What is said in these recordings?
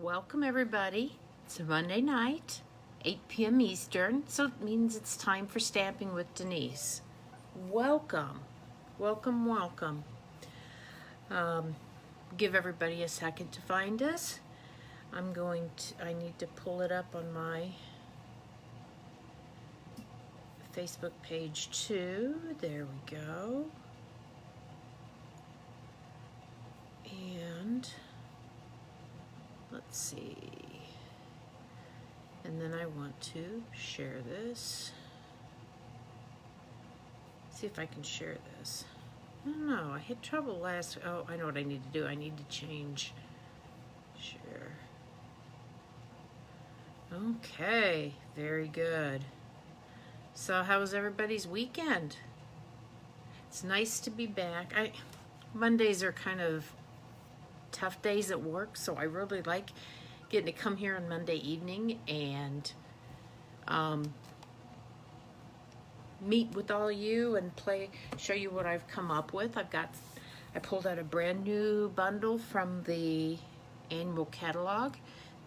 Welcome everybody. It's a Monday night, 8 p.m. Eastern, so it means it's time for Stamping with Denise. Welcome. Welcome, welcome. Give everybody a second to find us. I need to pull it up on my Facebook page too. There we go. And let's see. And then I want to share this. See if I can share this. I don't know. I had trouble last. Oh, I know what I need to do. I need to change share. Okay, very good. So how was everybody's weekend? It's nice to be back. Mondays are kind of tough days at work, so I really like getting to come here on Monday evening and meet with all of you and show you what I've come up with. I pulled out a brand new bundle from the annual catalog,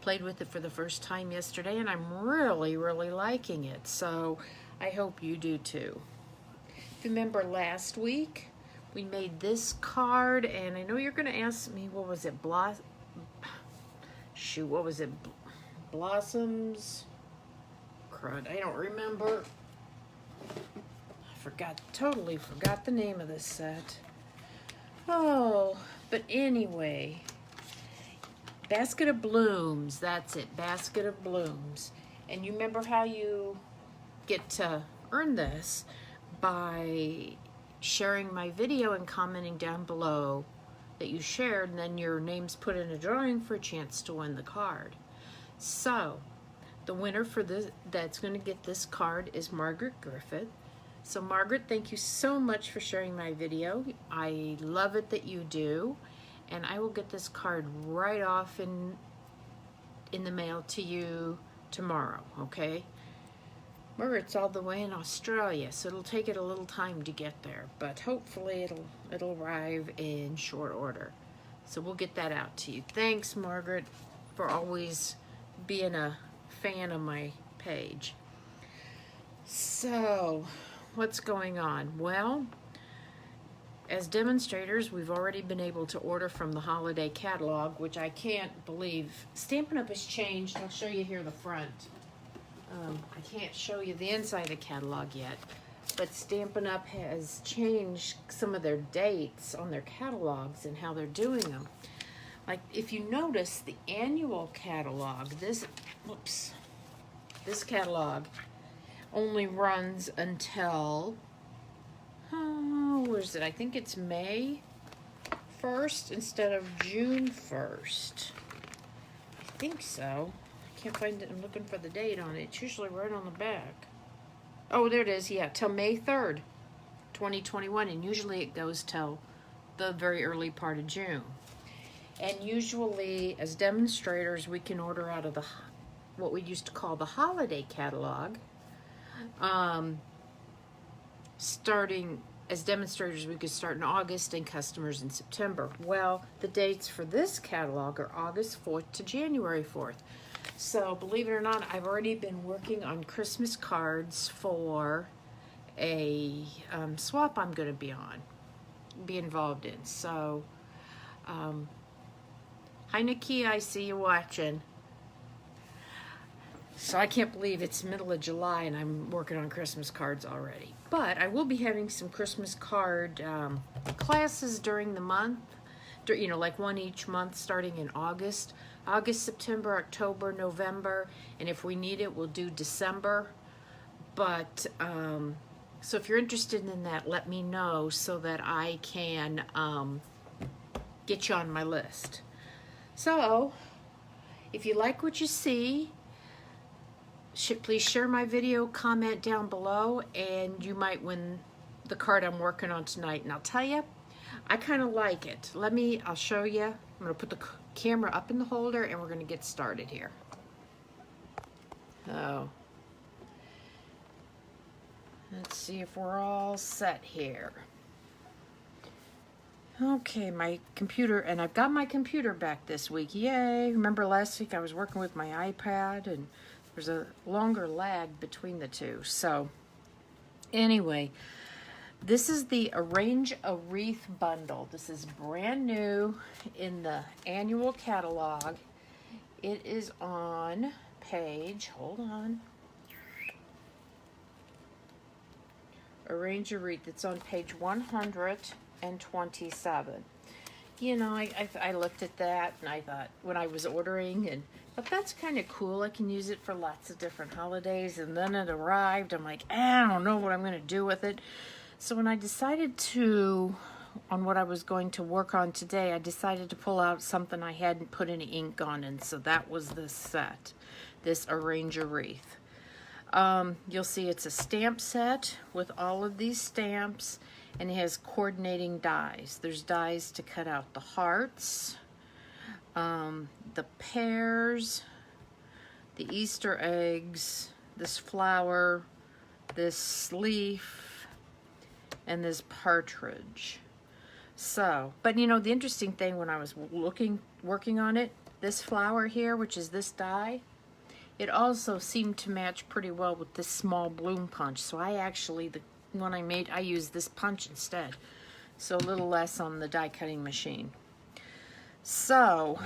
played with it for the first time yesterday, and I'm really liking it. So I hope you do too. If you remember last week, we made this card, and I know you're going to ask me, what was it? Blossoms? Crud, I don't remember. Totally forgot the name of this set. Oh, but anyway, Basket of Blooms, that's it, Basket of Blooms. And you remember how you get to earn this by sharing my video and commenting down below that you shared, and then your name's put in a drawing for a chance to win the card. So the winner for this that's going to get this card is Margaret Griffith. So Margaret, thank you so much for sharing my video. I love it that you do, and I will get this card right off in the mail to you tomorrow, okay? Margaret's all the way in Australia, so it'll take it a little time to get there, but hopefully it'll arrive in short order. So we'll get that out to you. Thanks, Margaret, for always being a fan of my page. So, what's going on? Well, as demonstrators, we've already been able to order from the holiday catalog, which I can't believe. Stampin' Up has changed. I'll show you here the front. I can't show you the inside of the catalog yet, but Stampin' Up has changed some of their dates on their catalogs and how they're doing them. Like, if you notice, the annual catalog, this catalog only runs until, where is it? I think it's May 1st instead of June 1st. I think so. Can't find it. I'm looking for the date on it. It's usually right on the back. Oh, there it is. Yeah, till May 3rd, 2021, and usually it goes till the very early part of June. And usually, as demonstrators, we can order out of what we used to call the holiday catalog. Starting as demonstrators, we could start in August and customers in September. Well, the dates for this catalog are August 4th to January 4th. So, believe it or not, I've already been working on Christmas cards for a swap I'm going to be involved in. So, hi Nikki, I see you watching. So I can't believe it's middle of July and I'm working on Christmas cards already. But I will be having some Christmas card classes during the month. Like one each month starting in August, September, October, November, and if we need it, we'll do December. But, so if you're interested in that, let me know so that I can get you on my list. So, if you like what you see, please share my video, comment down below, and you might win the card I'm working on tonight. And I'll tell you, I kind of like it. I'll show you. I'm going to put the camera up in the holder and we're going to get started here. So, let's see if we're all set here. Okay, my computer, and I've got my computer back this week. Yay! Remember last week I was working with my iPad, and there's a longer lag between the two. So, anyway, this is the Arrange a Wreath Bundle. This is brand new in the annual catalog. It is on page, hold on. Arrange a Wreath. It's on page 127. You know, I looked at that and I thought, when I was ordering, but that's kind of cool. I can use it for lots of different holidays. And then it arrived. I'm like, I don't know what I'm going to do with it. So when I decided on what I was going to work on today, I decided to pull out something I hadn't put any ink on. And so that was this set, this Arrange a Wreath. You'll see it's a stamp set with all of these stamps, and it has coordinating dies. There's dies to cut out the hearts, the pears, the Easter eggs, this flower, this leaf, and this partridge. So, but you know, the interesting thing when I was working on it, this flower here, which is this die, it also seemed to match pretty well with this small bloom punch. So I actually, the one I made, I used this punch instead. So a little less on the die cutting machine. So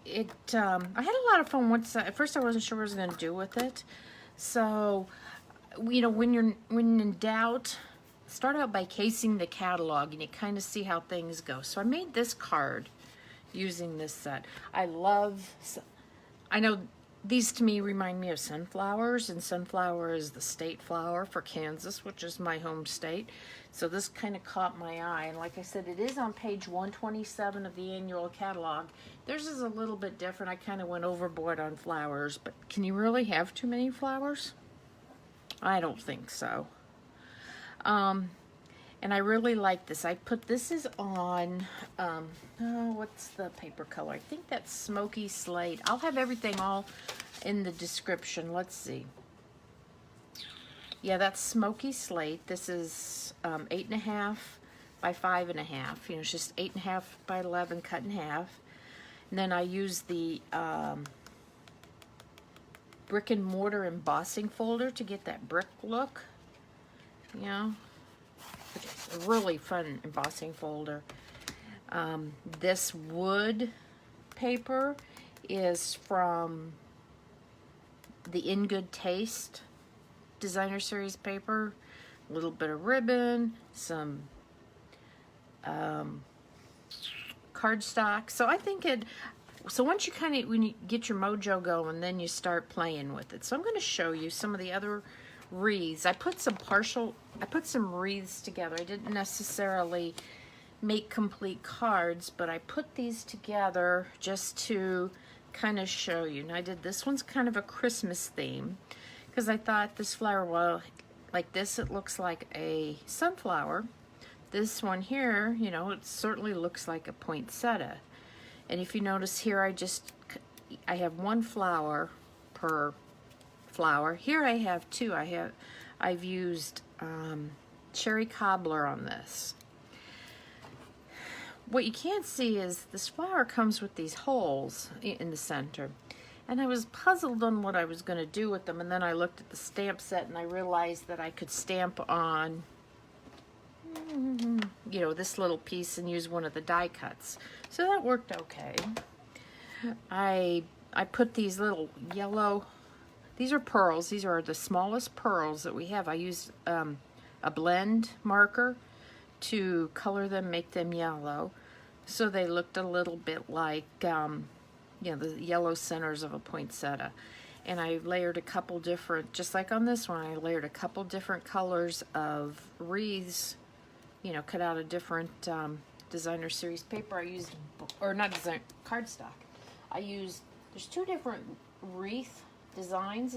I had a lot of fun once. At first I wasn't sure what I was going to do with it. So, you know, when in doubt, start out by casing the catalog and you kind of see how things go. So I made this card using this set. I know these to me remind me of sunflowers, and sunflower is the state flower for Kansas, which is my home state. So this kind of caught my eye, and like I said, it is on page 127 of the annual catalog. Theirs is a little bit different. I kind of went overboard on flowers, but can you really have too many flowers? I don't think so. And I really like this. This is on, what's the paper color? I think that's Smoky Slate. I'll have everything all in the description. Let's see. Yeah, that's Smoky Slate. This is 8.5 by 5.5. You know, it's just 8.5 by 11 cut in half. And then I use the brick and mortar embossing folder to get that brick look. You know, which is a really fun embossing folder. This wood paper is from the In Good Taste designer series paper. A little bit of ribbon, some cardstock. So I think so once you when you get your mojo going, then you start playing with it. So I'm going to show you some of the other wreaths. I put some wreaths together. I didn't necessarily make complete cards, but I put these together just to kind of show you. And I did this one's kind of a Christmas theme because I thought this flower, well, like this, it looks like a sunflower. This one here, you know, it certainly looks like a poinsettia. And if you notice here, I have one flower per flower. Here I have two. I've used cherry cobbler on this. What you can't see is this flower comes with these holes in the center. And I was puzzled on what I was going to do with them. And then I looked at the stamp set and I realized that I could stamp on, you know, this little piece and use one of the die cuts. So that worked okay. I put these little yellow, these are pearls. These are the smallest pearls that we have. I used a blend marker to color them, make them yellow. So they looked a little bit like, you know, the yellow centers of a poinsettia. And I layered a couple different, just like on this one, I layered a couple different colors of wreaths, you know, cut out a different designer series paper. I used, or not design, cardstock. There's two different wreath designs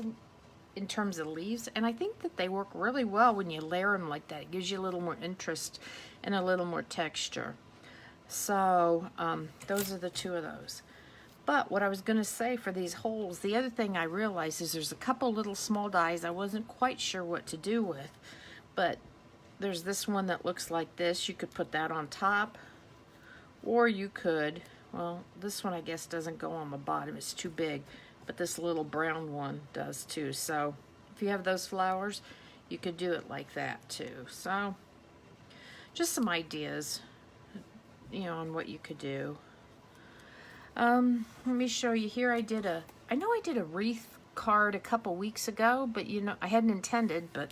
in terms of leaves, and I think that they work really well when you layer them like that. It gives you a little more interest and a little more texture. So those are the two of those. But what I was going to say for these holes, the other thing I realized is there's a couple little small dies I wasn't quite sure what to do with. But there's this one that looks like this. You could put that on top Or you could, well, this one I guess doesn't go on the bottom, it's too big, but this little brown one does too. So if you have those flowers, you could do it like that too. So just some ideas, you know, on what you could do. Let me show you here. I know I did a wreath card a couple weeks ago, but you know, I hadn't intended, but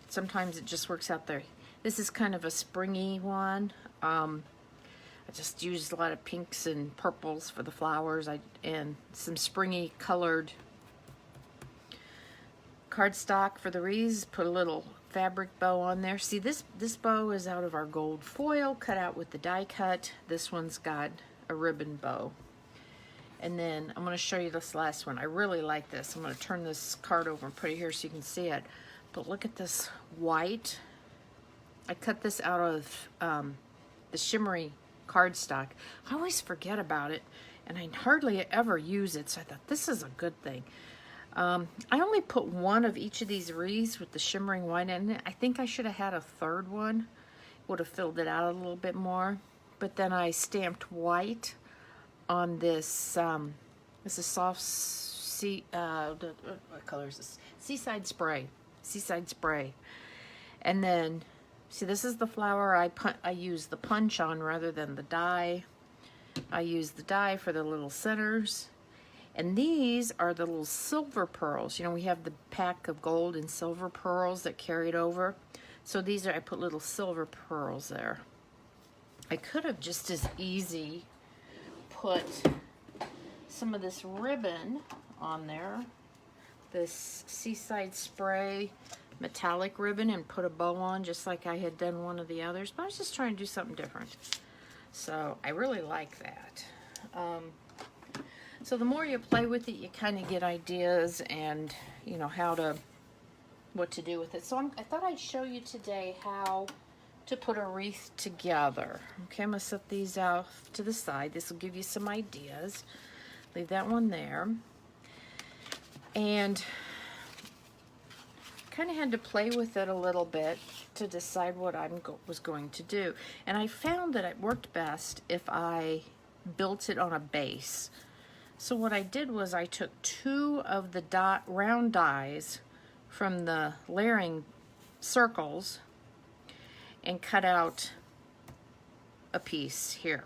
sometimes it just works out there. This is kind of a springy one. I just used a lot of pinks and purples for the flowers, and some springy colored cardstock for the wreaths. Put a little fabric bow on there. See, this bow is out of our gold foil, cut out with the die cut. This one's got a ribbon bow. And then I'm going to show you this last one. I really like this. I'm going to turn this card over and put it here so you can see it. But look at this white. I cut this out of the shimmery cardstock. I always forget about it, and I hardly ever use it, so I thought this is a good thing. I only put one of each of these wreaths with the shimmering white in it. I think I should have had a third one. Would have filled it out a little bit more. But then I stamped white on this. This is soft what color is this? Seaside spray. Seaside spray. And then, see, this is the flower I use the punch on rather than the die. I use the die for the little centers. And these are the little silver pearls. You know, we have the pack of gold and silver pearls that carried over. So these are, I put little silver pearls there. I could have just as easy put some of this ribbon on there. This Seaside Spray metallic ribbon, and put a bow on just like I had done one of the others. But I was just trying to do something different. So I really like that. So the more you play with it, you kind of get ideas and, you know, what to do with it. So I thought I'd show you today how to put a wreath together. Okay, I'm going to set these out to the side. This will give you some ideas. Leave that one there. And kind of had to play with it a little bit to decide what I was going to do. And I found that it worked best if I built it on a base. So what I did was I took 2 of the round dies from the layering circles and cut out a piece here.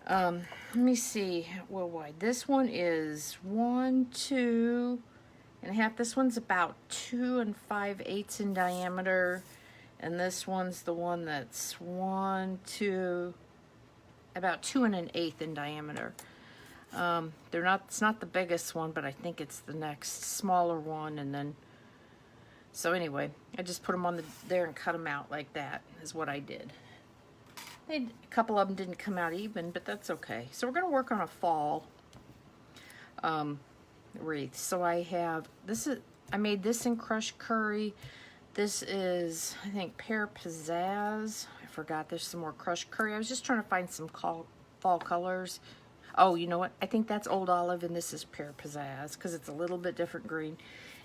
Let me see, well, wide. This one is 1, 2 and a half. This one's about 2 5/8 in diameter, and this one's the one that's 1, 2, about 2 1/8 in diameter. It's not the biggest one, but I think it's the next smaller one. And then, so anyway, I just put them on there and cut them out like that is what I did. A couple of them didn't come out even, but that's okay. So we're going to work on a fall wreath. So I made this in crushed curry. This is, I think, pear pizzazz. I forgot there's some more crushed curry. I was just trying to find some fall colors. Oh, you know what? I think that's Old Olive, and this is pear pizzazz because it's a little bit different green.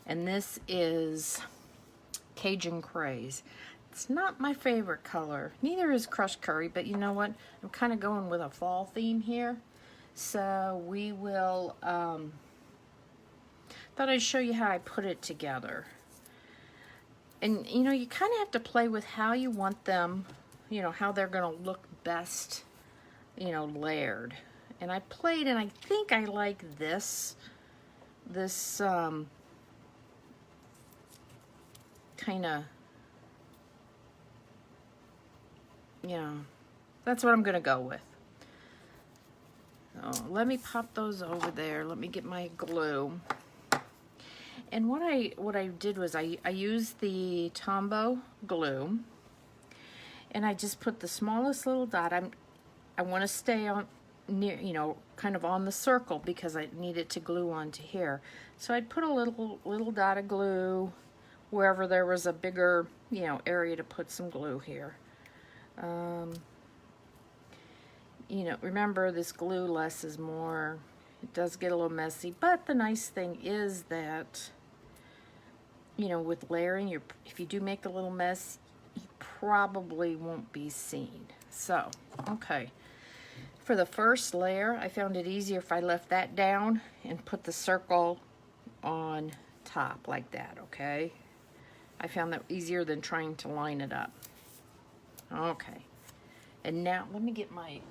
And this is Cajun Craze. It's not my favorite color. Neither is crushed curry, but you know what? I'm kind of going with a fall theme here. So we will, thought I'd show you how I put it together. And, you know, you kind of have to play with how you want them, you know, how they're going to look best, you know, layered. And I played, and I think I like this kind of, you know, that's what I'm going to go with. So let me pop those over there. Let me get my glue. And what I did was I used the Tombow glue, and I just put the smallest little dot. I want to stay on near, you know, kind of on the circle because I need it to glue onto here. So I'd put a little dot of glue wherever there was a bigger, you know, area to put some glue here. You know, remember, this glue, less is more. It does get a little messy, but the nice thing is that, you know, with layering, if you do make a little mess, you probably won't be seen. So, okay. For the first layer, I found it easier if I left that down and put the circle on top like that, okay? I found that easier than trying to line it up. Okay. And now, let me get my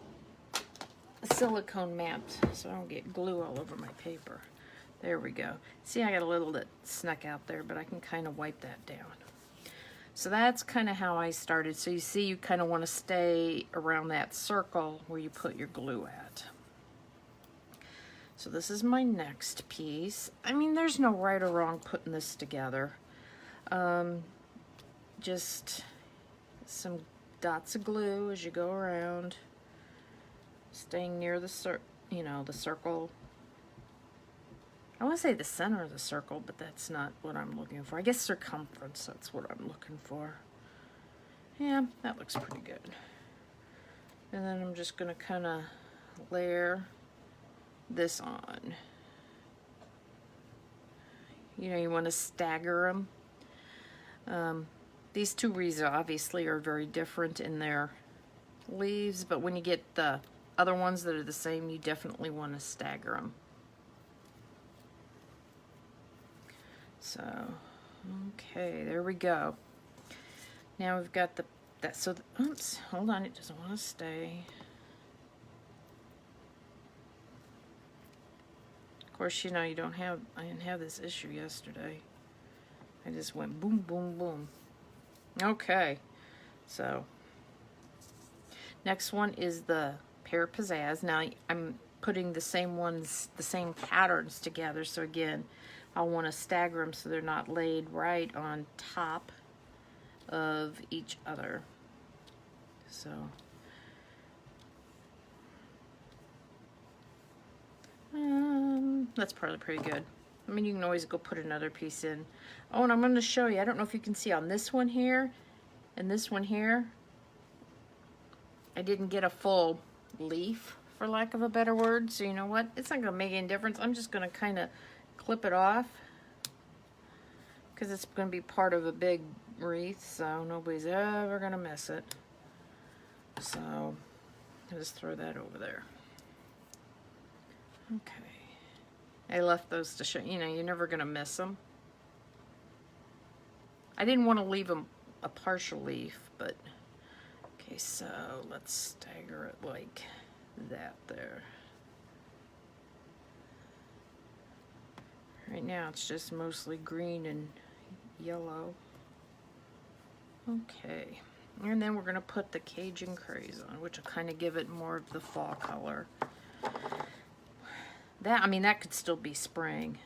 silicone mat so I don't get glue all over my paper. There we go. See, I got a little that snuck out there, but I can kind of wipe that down. So that's kind of how I started. So you see, you kind of want to stay around that circle where you put your glue at. So this is my next piece. I mean, there's no right or wrong putting this together. Just some dots of glue as you go around, staying near the the circle. I want to say the center of the circle, but that's not what I'm looking for. I guess circumference, that's what I'm looking for. Yeah, that looks pretty good. And then I'm just going to kind of layer this on. You know, you want to stagger them. These two wreaths obviously are very different in their leaves, but when you get the other ones that are the same, you definitely want to stagger them. So, okay, there we go. Now we've got oops, hold on, it doesn't want to stay. Of course, you know, I didn't have this issue yesterday. I just went boom, boom, boom. Okay, so next one is the Pear Pizzazz. Now I'm putting the same patterns together. So again, I'll want to stagger them so they're not laid right on top of each other. So that's probably pretty good. I mean, you can always go put another piece in. Oh, and I'm going to show you. I don't know if you can see on this one here and this one here, I didn't get a full leaf, for lack of a better word. So you know what? It's not going to make any difference. I'm just going to kind of clip it off because it's going to be part of a big wreath, so nobody's ever going to miss it. So I'll just throw that over there. Okay. I left those to show, you know, you're never going to miss them. I didn't want to leave them a partial leaf, but okay, so let's stagger it like that there. Right now it's just mostly green and yellow. Okay, and then we're going to put the Cajun Craze on, which will kind of give it more of the fall color. That could still be spring.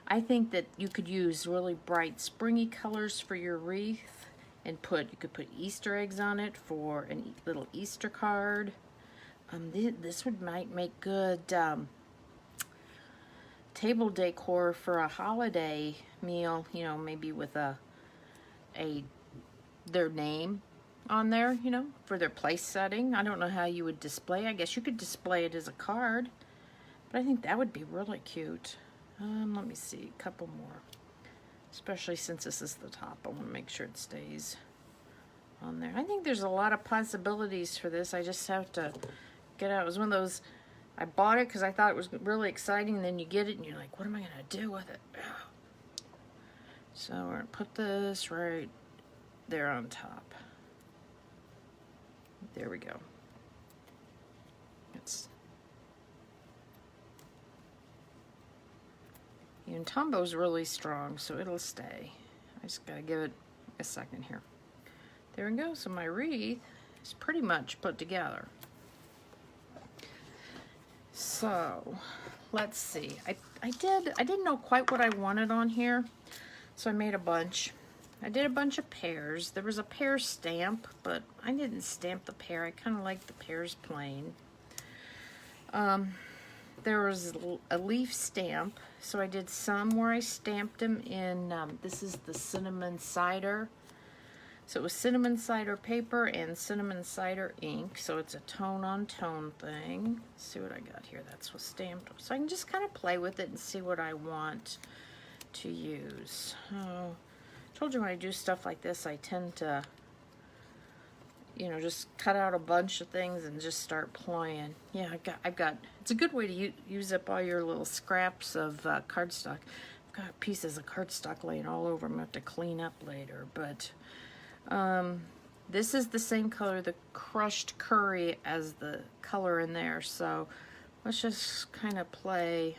I think that you could use really bright springy colors for your wreath and you could put Easter eggs on it for a little Easter card. This might make good table decor for a holiday meal, you know, maybe with their name on there, you know, for their place setting. I don't know how you would display. I guess you could display it as a card, but I think that would be really cute. Let me see, a couple more, especially since this is the top. I want to make sure it stays on there. I think there's a lot of possibilities for this. I just have to get out. It was one of those, I bought it because I thought it was really exciting, and then you get it and you're like, what am I going to do with it? So we're going to put this right there on top. There we go. And Tombo's really strong, so it'll stay. I just gotta give it a second here. There we go. So my wreath is pretty much put together. So let's see. I didn't know quite what I wanted on here, so I made a bunch. I did a bunch of pears. There was a pear stamp, but I didn't stamp the pear. I kind of like the pears plain. There was a leaf stamp, so I did some where I stamped them in, this is the cinnamon cider. So it was cinnamon cider paper and cinnamon cider ink, so it's a tone-on-tone thing. Let's see what I got here. That's what's stamped. So I can just kind of play with it and see what I want to use. Oh, I told you when I do stuff like this, I tend to you know, just cut out a bunch of things and just start playing. Yeah, I've got, it's a good way to use up all your little scraps of cardstock. I've got pieces of cardstock laying all over. I'm going to have to clean up later, but this is the same color, the crushed curry, as the color in there, so let's just kind of play.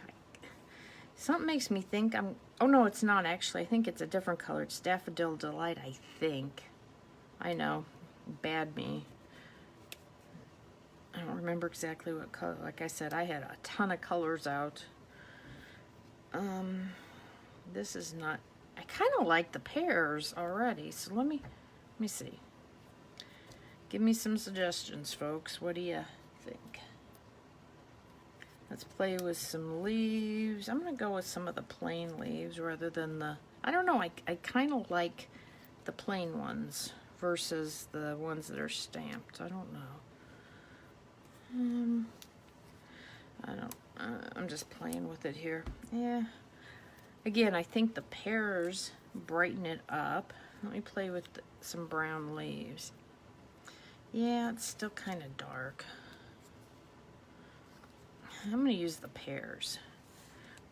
Something makes me think oh no, it's not actually. I think it's a different color. It's Daffodil Delight, I think. I know, bad me. I don't remember exactly what color. Like I said, I had a ton of colors out. This is not, I kind of like the pears already, so let me see. Give me some suggestions, folks. What do you think? Let's play with some leaves. I'm going to go with some of the plain leaves rather than the, I don't know, I kind of like the plain ones versus the ones that are stamped. I don't know. I'm just playing with it here. Yeah. Again, I think the pears brighten it up. Let me play with some brown leaves. Yeah, it's still kind of dark. I'm going to use the pears.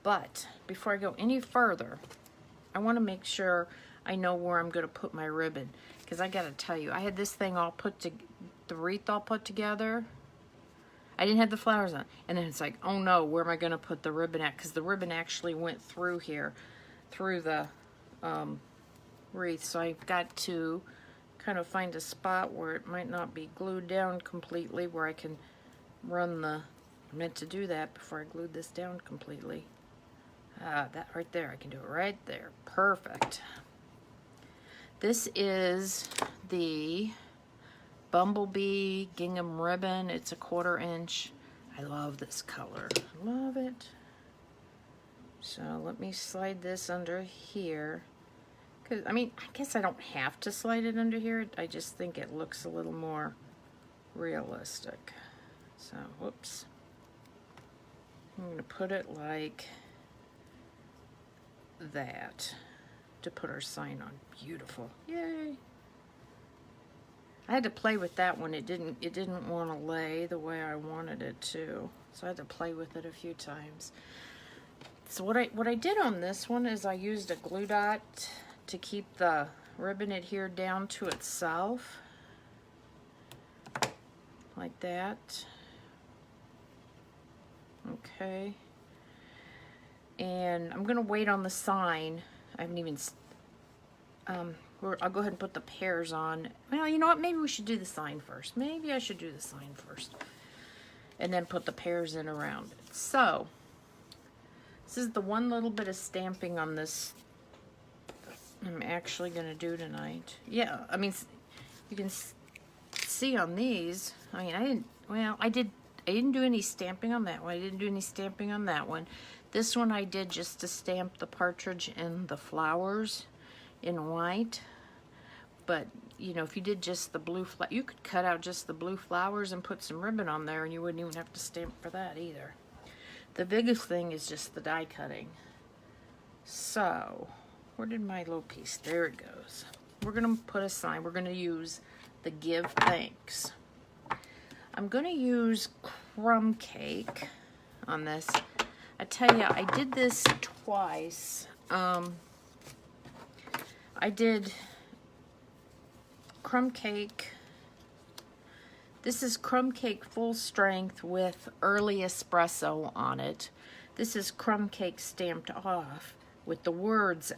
But before I go any further, I want to make sure I know where I'm going to put my ribbon. Because I got to tell you, I had this thing all the wreath all put together. I didn't have the flowers on. And then it's like, oh no, where am I going to put the ribbon at? Because the ribbon actually went through here, through the wreath. So I've got to kind of find a spot where it might not be glued down completely, where I can run the, I meant to do that before I glued this down completely. That right there, I can do it right there. Perfect. This is the Bumblebee Gingham ribbon. It's a 1/4 inch. I love this color. Love it. So let me slide this under here. Cause I mean, I guess I don't have to slide it under here. I just think it looks a little more realistic. So, whoops. I'm gonna put it like that to put our sign on. Beautiful. Yay. I had to play with that one. It didn't want to lay the way I wanted it to. So I had to play with it a few times. So what I did on this one is I used a glue dot to keep the ribbon adhered down to itself. Like that. Okay. And I'm gonna wait on the sign. I haven't even I'll go ahead and put the pears on. Well, you know what? Maybe we should do the sign first. Maybe I should do the sign first. And then put the pears in around it. So, this is the one little bit of stamping on this I'm actually going to do tonight. Yeah, I mean, you can see on these, I mean, I didn't do any stamping on that one. I didn't do any stamping on that one. This one I did just to stamp the partridge and the flowers in white. But, you know, if you did just the blue you could cut out just the blue flowers and put some ribbon on there, and you wouldn't even have to stamp for that either. The biggest thing is just the die cutting. So, where did my little piece? There it goes. We're going to put a sign. We're going to use the Give Thanks. I'm going to use Crumb Cake on this. I tell you, I did this twice. I did Crumb Cake. This is Crumb Cake full strength with early espresso on it. This is Crumb Cake stamped off with the words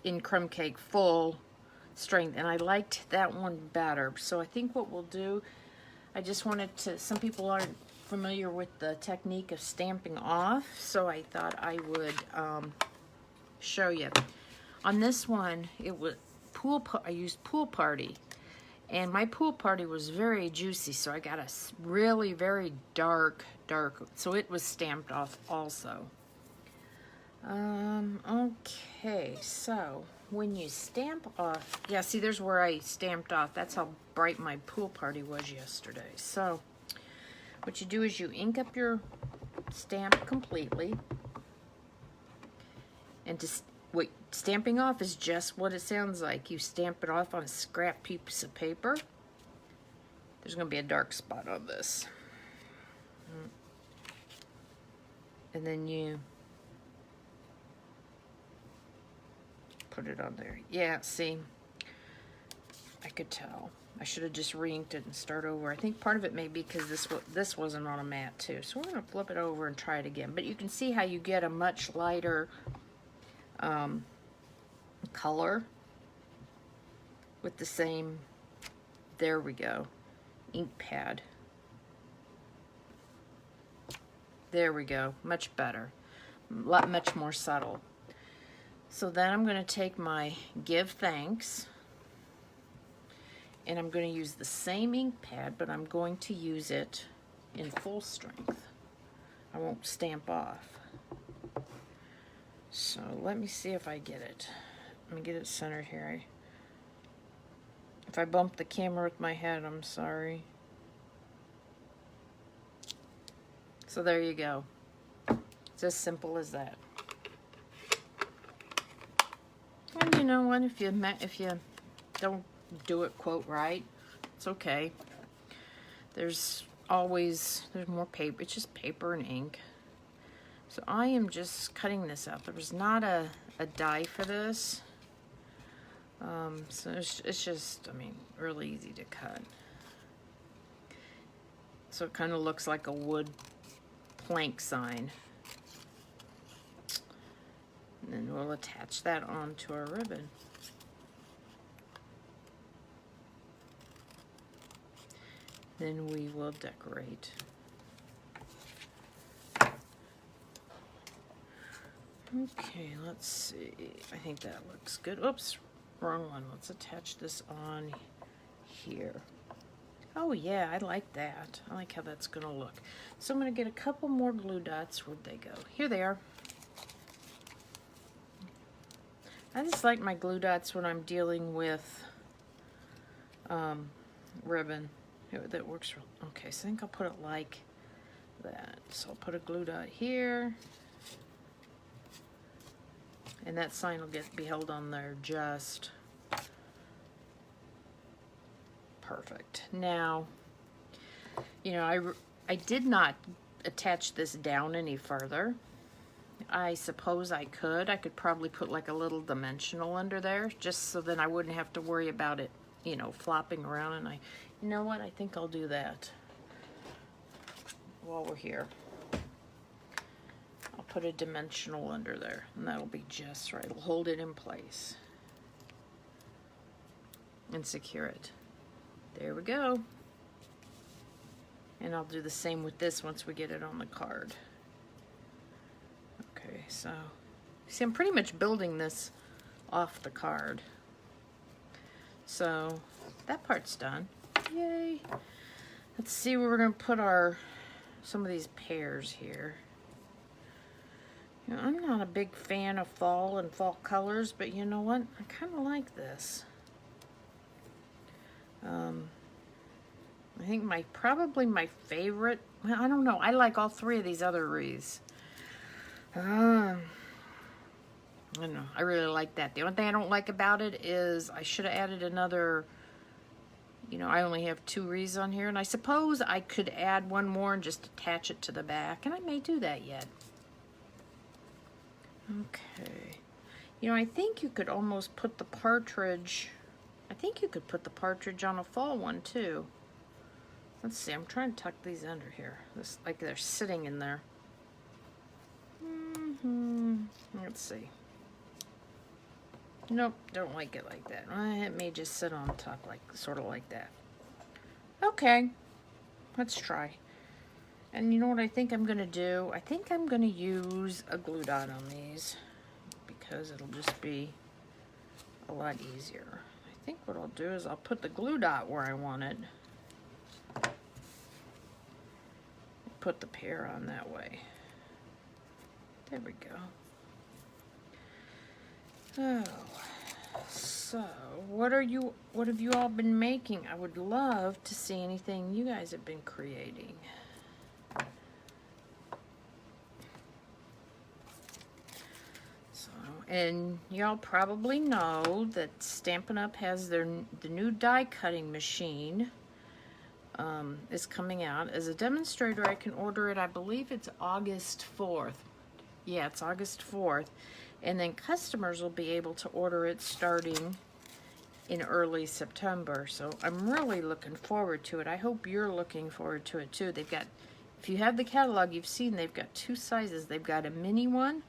in Crumb Cake full strength, and I liked that one better. So I think what we'll do, I just wanted to, some people aren't familiar with the technique of stamping off, so I thought I would show you. On this one, it was I used Pool Party, and my Pool Party was very juicy, so I got a really very dark, so it was stamped off also. Okay, so when you stamp off, yeah, see, there's where I stamped off. That's how bright my Pool Party was yesterday. So what you do is you ink up your stamp completely, and what stamping off is just what it sounds like. You stamp it off on a scrap piece of paper. There's going to be a dark spot on this. And then you put it on there. Yeah, see, I could tell. I should have just re-inked it and start over. I think part of it may be because this wasn't on a mat too. So we're going to flip it over and try it again. But you can see how you get a much lighter color with the same, there we go, ink pad. There we go, much better, much more subtle. So then I'm going to take my Give Thanks, and I'm going to use the same ink pad, but I'm going to use it in full strength. I won't stamp off. So let me see if I get it. Let me get it centered here. If I bump the camera with my head, I'm sorry. So there you go. It's as simple as that. And you know what? If you don't do it quote right, it's okay. There's more paper. It's just paper and ink. So I am just cutting this out. There was not a die for this. So it's just, I mean, really easy to cut. So it kind of looks like a wood plank sign. And then we'll attach that onto our ribbon. Then we will decorate. Okay, let's see. I think that looks good. Oops, wrong one. Let's attach this on here. Oh yeah, I like that. I like how that's gonna look. So I'm gonna get a couple more glue dots. Where'd they go? Here they are. I just like my glue dots when I'm dealing with ribbon. That works real. Okay, so I think I'll put it like that. So I'll put a glue dot here. And that sign will be held on there just perfect. Now, you know, I did not attach this down any further. I suppose I could. I could probably put like a little dimensional under there just so then I wouldn't have to worry about it, you know, flopping around. And you know what? I think I'll do that while we're here. I'll put a dimensional under there and that'll be just right. It'll hold it in place and secure it. There we go. And I'll do the same with this once we get it on the card. Okay, so see, I'm pretty much building this off the card. So that part's done. Yay. Let's see where we're going to put some of these pears here. You know, I'm not a big fan of fall and fall colors, but you know what? I kind of like this. I think probably my favorite, well, I don't know, I like all three of these other wreaths. I don't know, I really like that. The only thing I don't like about it is I should have added another, you know, I only have 2 wreaths on here, and I suppose I could add one more and just attach it to the back, and I may do that yet. Okay. You know, I think you could almost put the partridge, I think you could put the partridge on a fall one too. Let's see, I'm trying to tuck these under here. This, like they're sitting in there. Let's see. Nope, don't like it like that. It may just sit on top, like sort of like that. Okay, let's try. And you know what I think I'm gonna do? I think I'm gonna use a glue dot on these because it'll just be a lot easier. I think what I'll do is I'll put the glue dot where I want it. Put the pear on that way. There we go. Oh, so what have you all been making? I would love to see anything you guys have been creating. So and y'all probably know that Stampin' Up has the new die cutting machine is coming out. As a demonstrator, I can order it, I believe it's August 4th. Yeah, it's August 4th. And then customers will be able to order it starting in early September. So I'm really looking forward to it. I hope you're looking forward to it too. They've got, if you have the catalog, you've seen they've got two sizes. They've got a mini one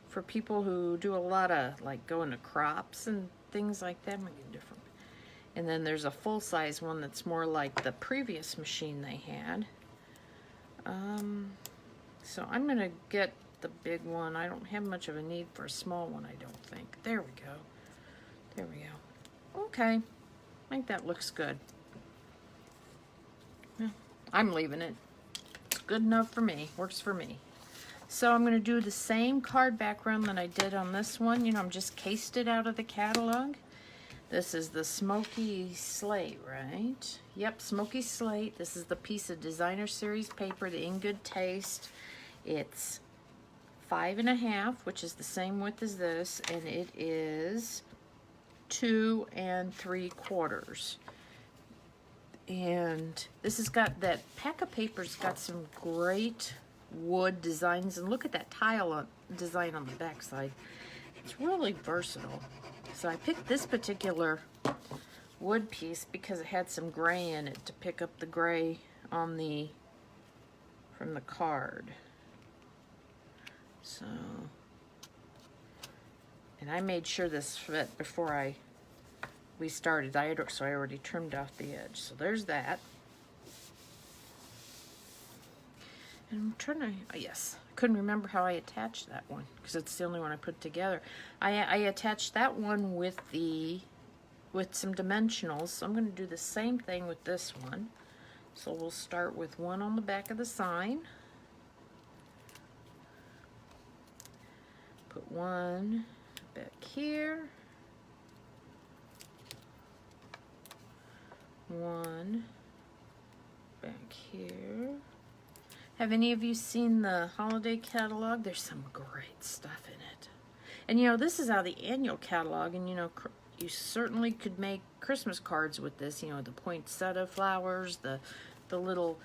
for people who do a lot of like going to crops and things like that. Might be different. And then there's a full-size one that's more like the previous machine they had. So I'm going to get the big one. I don't have much of a need for a small one, I don't think. There we go. There we go. Okay. I think that looks good. Yeah, I'm leaving it. It's good enough for me. Works for me. So I'm going to do the same card background that I did on this one. You know, I'm just cased it out of the catalog. This is the Smoky Slate, right? Yep, Smoky Slate. This is the piece of designer series paper, the In Good Taste. It's 5.5, which is the same width as this, and it is 2 3/4. And this has got, that pack of paper's got some great wood designs, and look at that tile design on the back side. It's really versatile. So I picked this particular wood piece because it had some gray in it to pick up the gray on the, from the card. So, and I made sure this fit before we started. So I already trimmed off the edge. So there's that. And I'm trying to, oh yes, I couldn't remember how I attached that one because it's the only one I put together. I attached that one with some dimensionals. So I'm going to do the same thing with this one. So we'll start with one on the back of the sign. Put one back here. One back here. Have any of you seen the holiday catalog? There's some great stuff in it. And you know, this is out of the annual catalog, and you know, you certainly could make Christmas cards with this. You know, the poinsettia flowers, the little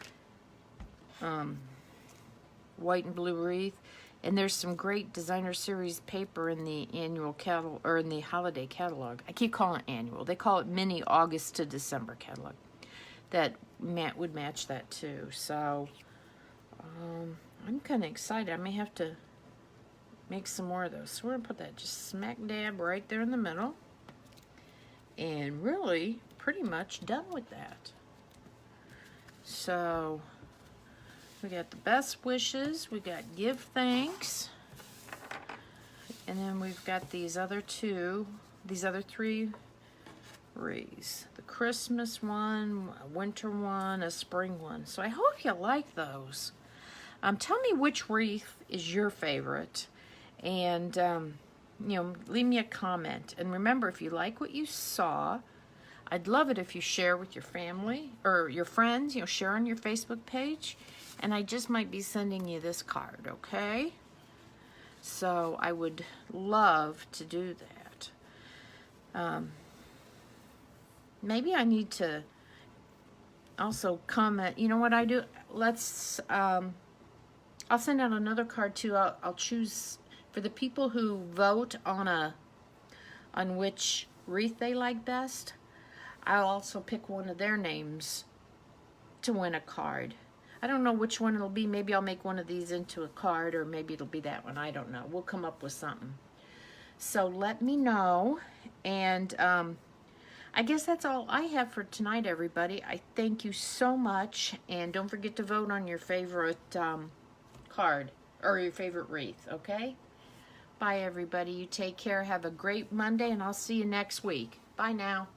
white and blue wreath. And there's some great designer series paper in the annual catalog, or in the holiday catalog. I keep calling it annual. They call it mini August to December catalog. That would match that too. So I'm kind of excited. I may have to make some more of those. So we're gonna put that just smack dab right there in the middle. And really pretty much done with that. So we got the best wishes, we got give thanks, and then we've got these other three wreaths. The Christmas one, a winter one, a spring one. So I hope you like those. Tell me which wreath is your favorite, and you know, leave me a comment. And remember, if you like what you saw, I'd love it if you share with your family or your friends, you know, share on your Facebook page. And I just might be sending you this card, okay? So I would love to do that. Maybe I need to also comment. You know what I do? Let's, I'll send out another card too. I'll choose, for the people who vote on which wreath they like best, I'll also pick one of their names to win a card. I don't know which one it'll be. Maybe I'll make one of these into a card, or maybe it'll be that one. I don't know. We'll come up with something. So let me know. And I guess that's all I have for tonight, everybody. I thank you so much. And don't forget to vote on your favorite card or your favorite wreath, okay? Bye, everybody. You take care. Have a great Monday, and I'll see you next week. Bye now.